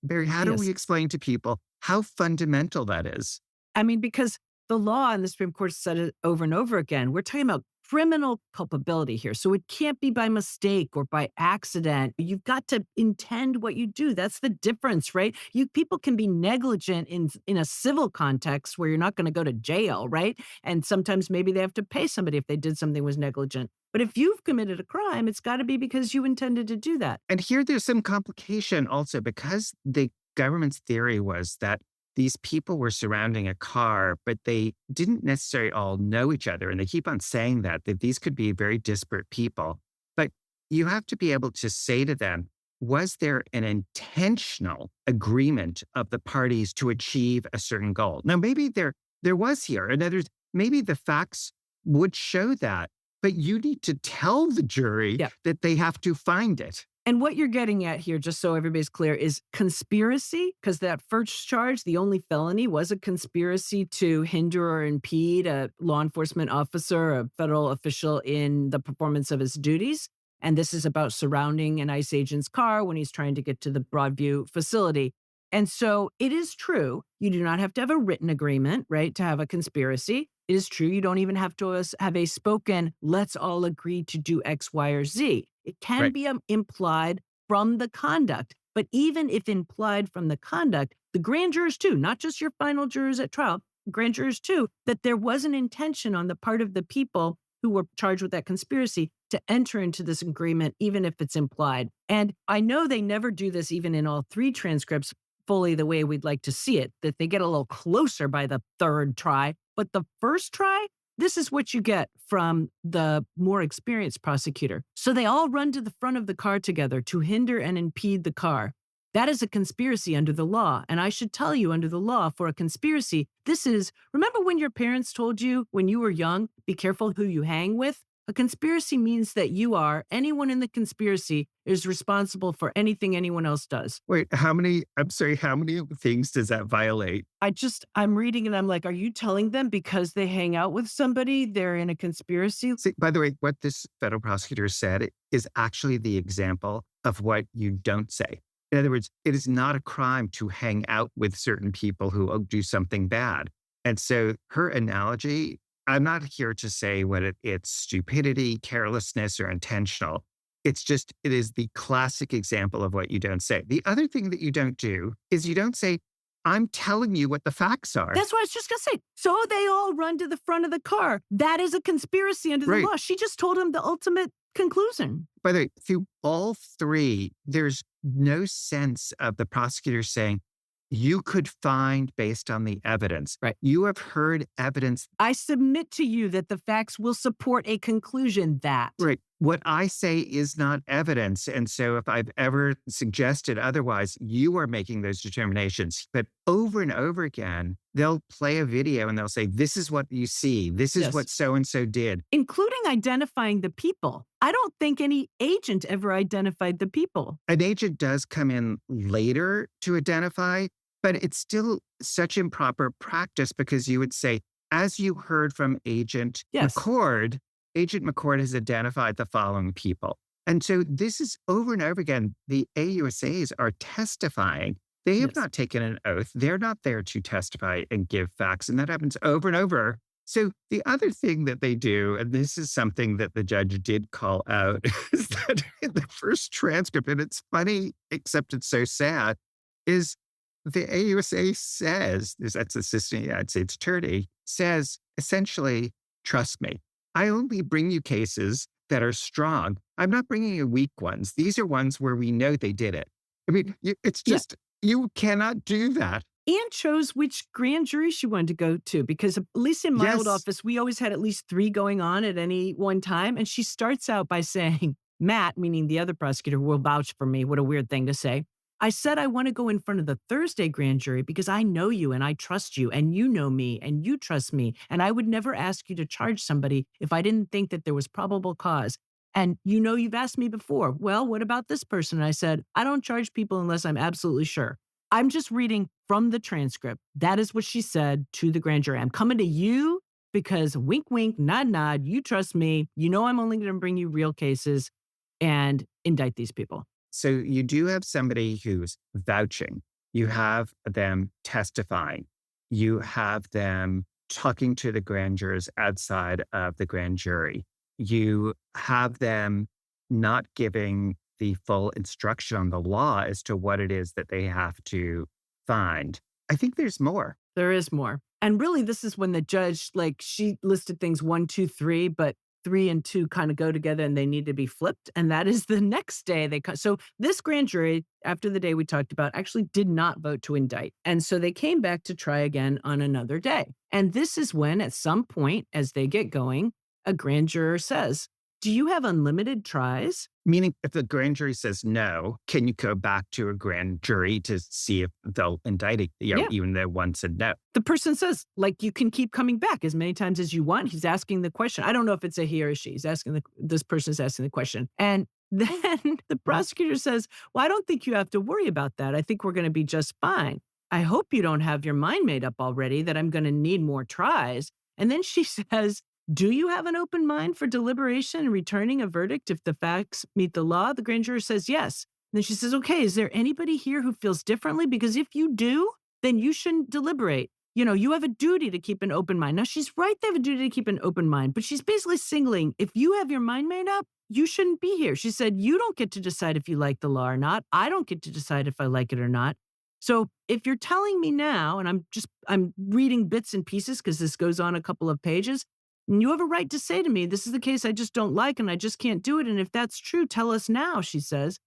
Barry, how do
Yes.
we explain to people how fundamental that is?
I mean, because the law and the Supreme Court said it over and over again. We're talking about criminal culpability here. So it can't be by mistake or by accident. You've got to intend what you do. That's the difference, right? People can be negligent in a civil context where you're not going to go to jail, right? And sometimes maybe they have to pay somebody if they did something was negligent. But if you've committed a crime, it's got to be because you intended to do that.
And here there's some complication also, because the government's theory was that these people were surrounding a car, but they didn't necessarily all know each other. And they keep on saying that these could be very disparate people. But you have to be able to say to them, was there an intentional agreement of the parties to achieve a certain goal? Now, maybe there was here. In other words, maybe the facts would show that, but you need to tell the jury
Yeah.
that they have to find it.
And what you're getting at here, just so everybody's clear, is conspiracy, because that first charge, the only felony, was a conspiracy to hinder or impede a law enforcement officer, a federal official in the performance of his duties. And this is about surrounding an ICE agent's car when he's trying to get to the Broadview facility. And so it is true, you do not have to have a written agreement, right, to have a conspiracy. It is true, you don't even have to have a spoken, let's all agree to do X, Y, or Z. It can
Right.
be implied from the conduct. But even if implied from the conduct, the grand jurors too, not just your final jurors at trial, grand jurors too, that there was an intention on the part of the people who were charged with that conspiracy to enter into this agreement, even if it's implied. And I know they never do this even in all three transcripts fully the way we'd like to see it, that they get a little closer by the third try. But the first try, this is what you get from the more experienced prosecutor. So they all run to the front of the car together to hinder and impede the car. That is a conspiracy under the law. And I should tell you, under the law, for a conspiracy, this is, remember when your parents told you when you were young, be careful who you hang with? A conspiracy means that anyone in the conspiracy is responsible for anything anyone else does.
Wait, how many things does that violate?
I'm reading and I'm like, are you telling them because they hang out with somebody, they're in a conspiracy?
See, by the way, what this federal prosecutor said is actually the example of what you don't say. In other words, it is not a crime to hang out with certain people who do something bad. And so her analogy, I'm not here to say it's stupidity, carelessness, or intentional. It is the classic example of what you don't say. The other thing that you don't do is you don't say, I'm telling you what the facts are.
That's what I was just going to say. So they all run to the front of the car. That is a conspiracy under the
Right.
law. She just told him the ultimate conclusion.
By the way, through all three, there's no sense of the prosecutor saying, you could find based on the evidence.
Right.
You have heard evidence.
I submit to you that the facts will support a conclusion that.
Right. What I say is not evidence. And so if I've ever suggested otherwise, you are making those determinations. But over and over again, they'll play a video and they'll say, this is what you see. This is
Yes.
what so-and-so did.
Including identifying the people. I don't think any agent ever identified the people.
An agent does come in later to identify, but it's still such improper practice because you would say, as you heard from Agent
Yes.
McCord, Agent McCord has identified the following people. And so this is over and over again, the AUSAs are testifying. They have
Yes.
not taken an oath. They're not there to testify and give facts. And that happens over and over. So the other thing that they do, and this is something that the judge did call out, is that in the first transcript, and it's funny, except it's so sad, is the AUSA says, that's Assistant United States Attorney, says essentially, trust me, I only bring you cases that are strong. I'm not bringing you weak ones. These are ones where we know they did it. I mean, it's
Yeah.
just, you cannot do that.
And chose which grand jury she wanted to go to, because at least in my old
Yes.
office, we always had at least 3 going on at any one time. And she starts out by saying, Matt, meaning the other prosecutor, will vouch for me. What a weird thing to say. I said I want to go in front of the Thursday grand jury because I know you and I trust you and you know me and you trust me. And I would never ask you to charge somebody if I didn't think that there was probable cause. And you know, you've asked me before, well, what about this person? And I said, I don't charge people unless I'm absolutely sure. I'm just reading from the transcript. That is what she said to the grand jury. I'm coming to you because wink, wink, nod, nod. You trust me. You know, I'm only going to bring you real cases and indict these people.
So you do have somebody who's vouching. You have them testifying. You have them talking to the grand jurors outside of the grand jury. You have them not giving the full instruction on the law as to what it is that they have to find. I think there's more.
There is more. And really, this is when the judge, she listed things 1, 2, 3, but 3 and 2 kind of go together and they need to be flipped. And that is the next day so this grand jury, after the day we talked about, actually did not vote to indict. And so they came back to try again on another day. And this is when, at some point, as they get going, a grand juror says, do you have unlimited tries?
Meaning, if the grand jury says no, can you go back to a grand jury to see if they'll indict it,
Yeah.
even though one said no?
The person says, you can keep coming back as many times as you want. He's asking the question. I don't know if it's a he or a she. This person is asking the question. And Then the prosecutor says, well, I don't think you have to worry about that. I think we're going to be just fine. I hope you don't have your mind made up already that I'm going to need more tries. And then she says, do you have an open mind for deliberation and returning a verdict if the facts meet the law? The grand juror says yes. And then she says, okay, is there anybody here who feels differently? Because if you do, then you shouldn't deliberate. You know, you have a duty to keep an open mind. Now, she's right. They have a duty to keep an open mind, but she's basically signaling if you have your mind made up, you shouldn't be here. She said, you don't get to decide if you like the law or not. I don't get to decide if I like it or not. So if you're telling me now, and I'm reading bits and pieces because this goes on a couple of pages, and you have a right to say to me, this is the case I just don't like and I just can't do it. And if that's true, tell us now, she says.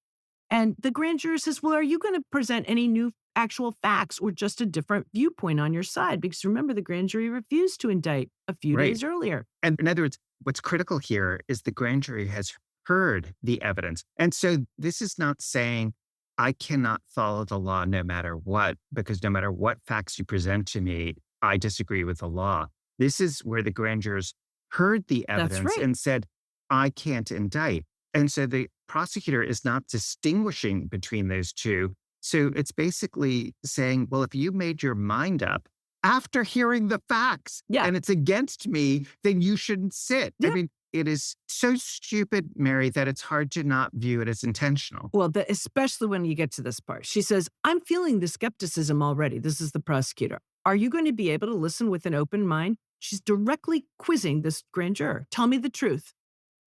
And the grand juror says, well, are you going to present any new actual facts or just a different viewpoint on your side? Because remember, the grand jury refused to indict a few
Right.
days earlier.
And in other words, what's critical here is the grand jury has heard the evidence. And so this is not saying I cannot follow the law no matter what, because no matter what facts you present to me, I disagree with the law. This is where the grand jurors heard the
That's
evidence
right.
and said, I can't indict. And so the prosecutor is not distinguishing between those two. So it's basically saying, well, if you made your mind up after hearing the facts
Yeah.
and it's against me, then you shouldn't sit. I
Yeah.
mean, it is so stupid, Mary, that it's hard to not view it as intentional.
Well, especially when you get to this part. She says, I'm feeling the skepticism already. This is the prosecutor. Are you going to be able to listen with an open mind? She's directly quizzing this grand juror. Tell me the truth.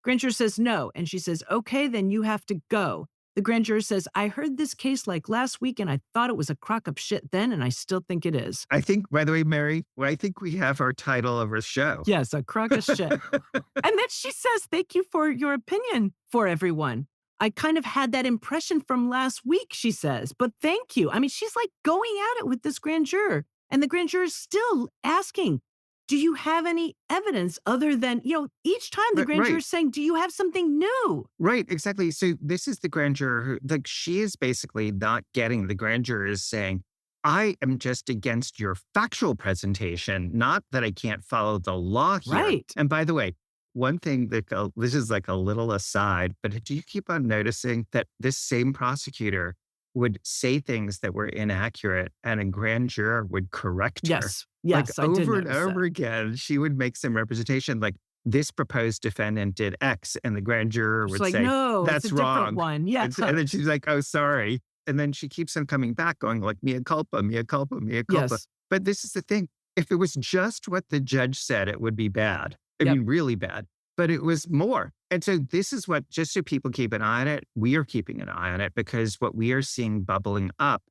Grand juror says no. And she says, okay, then you have to go. The grand juror says, I heard this case like last week and I thought it was a crock of shit then, and I still think it is.
I think, by the way, Mary, I think we have our title of our show.
Yes, a crock of shit. And then she says, thank you for your opinion for everyone. I kind of had that impression from last week, she says, but thank you. I mean, she's like going at it with this grand juror. And the grand juror is still asking, do you have any evidence other than, each time the grand juror is saying, do you have something new?
Right, exactly. So this is the grand juror who, like, she is basically not getting, the grand juror is saying, I am just against your factual presentation, not that I can't follow the law here.
Right.
And by the way, one thing that, this is like a little aside, but do you keep on noticing that this same prosecutor would say things that were inaccurate and a grand juror would correct her?
Yes. Yes.
Like
I did
over and
notice
over
that.
again, she would make some representation like this proposed defendant did X, and the grand juror
She's
would
like,
say,
no,
that's
it's a different
wrong.
one. Yeah.
And then she's like, oh, sorry. And then she keeps on coming back going like, mea culpa, mea culpa, mea culpa.
Yes.
But this is the thing. If it was just what the judge said, it would be bad. I
Yep.
mean, really bad. But it was more. And so this is what, just so people keep an eye on it, we are keeping an eye on it, because what we are seeing bubbling up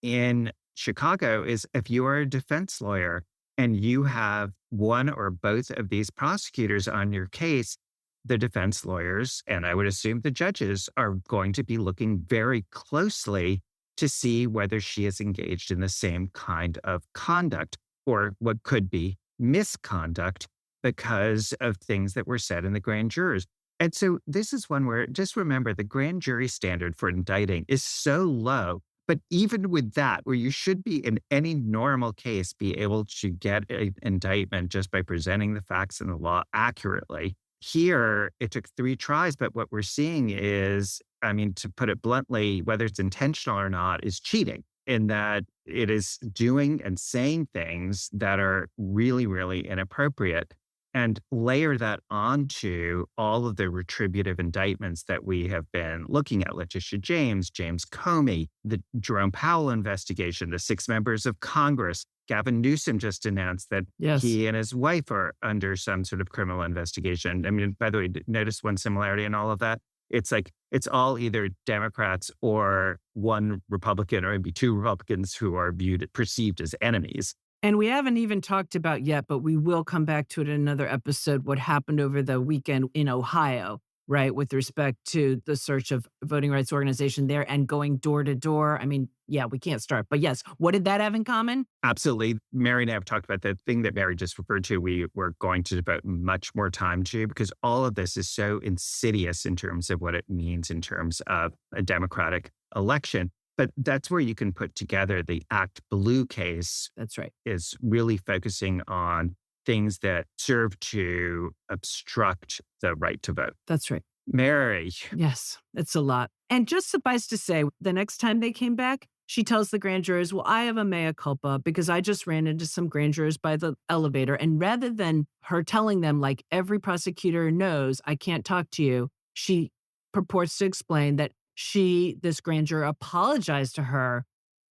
in Chicago is if you are a defense lawyer and you have one or both of these prosecutors on your case, the defense lawyers, and I would assume the judges, are going to be looking very closely to see whether she is engaged in the same kind of conduct or what could be misconduct because of things that were said in the grand jurors. And so this is one where, just remember, the grand jury standard for indicting is so low. But even with that, where you should be in any normal case be able to get an indictment just by presenting the facts and the law accurately, here it took 3 tries. But what we're seeing is, I mean, to put it bluntly, whether it's intentional or not, is cheating, in that it is doing and saying things that are really, really inappropriate. And layer that onto all of the retributive indictments that we have been looking at: Letitia James, James Comey, the Jerome Powell investigation, the 6 members of Congress. Gavin Newsom just announced that
Yes.
he and his wife are under some sort of criminal investigation. I mean, by the way, notice one similarity in all of that? It's like, it's all either Democrats or one Republican or maybe 2 Republicans who are perceived as enemies.
And we haven't even talked about yet, but we will come back to it in another episode, what happened over the weekend in Ohio, right, with respect to the search of voting rights organization there and going door to door. I mean, yeah, we can't start. But yes, what did that have in common?
Absolutely. Mary and I have talked about the thing that Mary just referred to. We were going to devote much more time to, because all of this is so insidious in terms of what it means in terms of a democratic election. But that's where you can put together the Act Blue case,
That's right.
is really focusing on things that serve to obstruct the right to vote.
That's right.
Mary.
Yes, it's a lot. And just suffice to say, the next time they came back, she tells the grand jurors, well, I have a mea culpa because I just ran into some grand jurors by the elevator. And rather than her telling them, like every prosecutor knows, I can't talk to you, she purports to explain that this grand juror apologized to her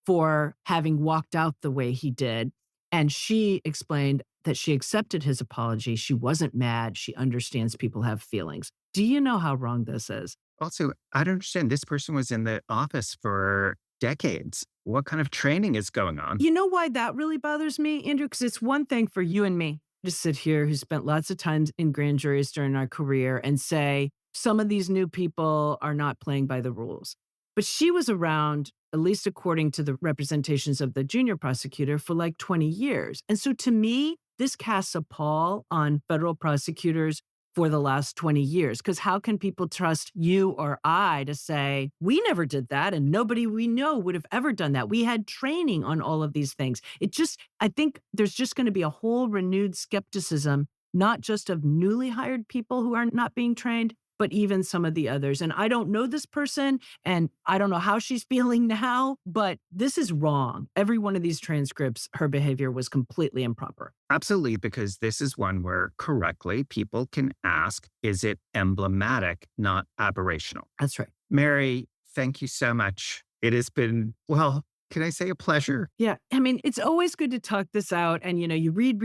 for having walked out the way he did. And she explained that she accepted his apology. She wasn't mad. She understands people have feelings. Do you know how wrong this is?
Also, I don't understand. This person was in the office for decades. What kind of training is going on?
You know why that really bothers me, Andrew? Because it's one thing for you and me to sit here who spent lots of times in grand juries during our career and say, some of these new people are not playing by the rules. But she was around, at least according to the representations of the junior prosecutor, for like 20 years. And so to me, this casts a pall on federal prosecutors for the last 20 years. Because how can people trust you or I to say, we never did that and nobody we know would have ever done that? We had training on all of these things. I think there's just going to be a whole renewed skepticism, not just of newly hired people who are not being trained, but even some of the others. And I don't know this person and I don't know how she's feeling now, but this is wrong. Every one of these transcripts, her behavior was completely improper.
Absolutely, because this is one where correctly people can ask, is it emblematic, not aberrational?
That's right.
Mary, thank you so much. It has been, well, can I say a pleasure?
Yeah. I mean, it's always good to talk this out. And, you read,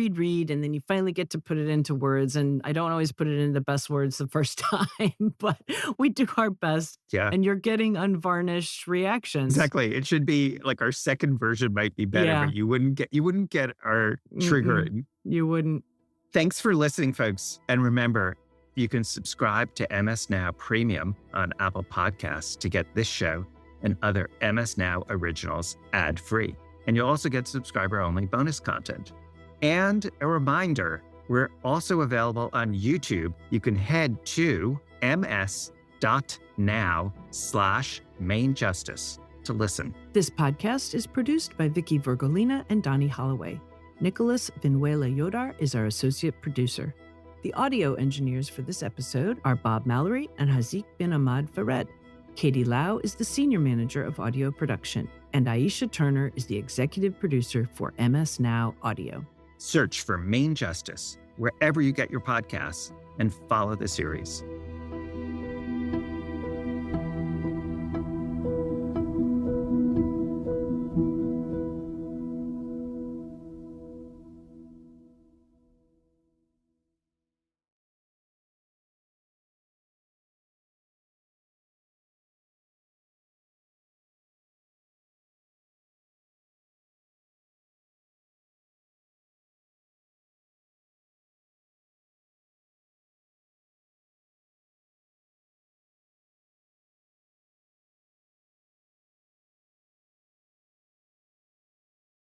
and then you finally get to put it into words. And I don't always put it into the best words the first time, but we do our best.
Yeah.
And you're getting unvarnished reactions.
Exactly. It should be like our second version might be better,
Yeah.
but you wouldn't get our triggering.
You wouldn't.
Thanks for listening, folks. And remember, you can subscribe to MS Now Premium on Apple Podcasts to get this show and other MS Now originals ad-free. And you'll also get subscriber-only bonus content. And a reminder, we're also available on YouTube. You can head to ms.now/mainjustice to listen.
This podcast is produced by Vicky Vergolina and Donnie Holloway. Nicholas Vinuela Yodar is our associate producer. The audio engineers for this episode are Bob Mallory and Hazik bin Ahmad Fared. Katie Lau is the senior manager of audio production, and Aisha Turner is the executive producer for MS Now Audio.
Search for Main Justice wherever you get your podcasts and follow the series.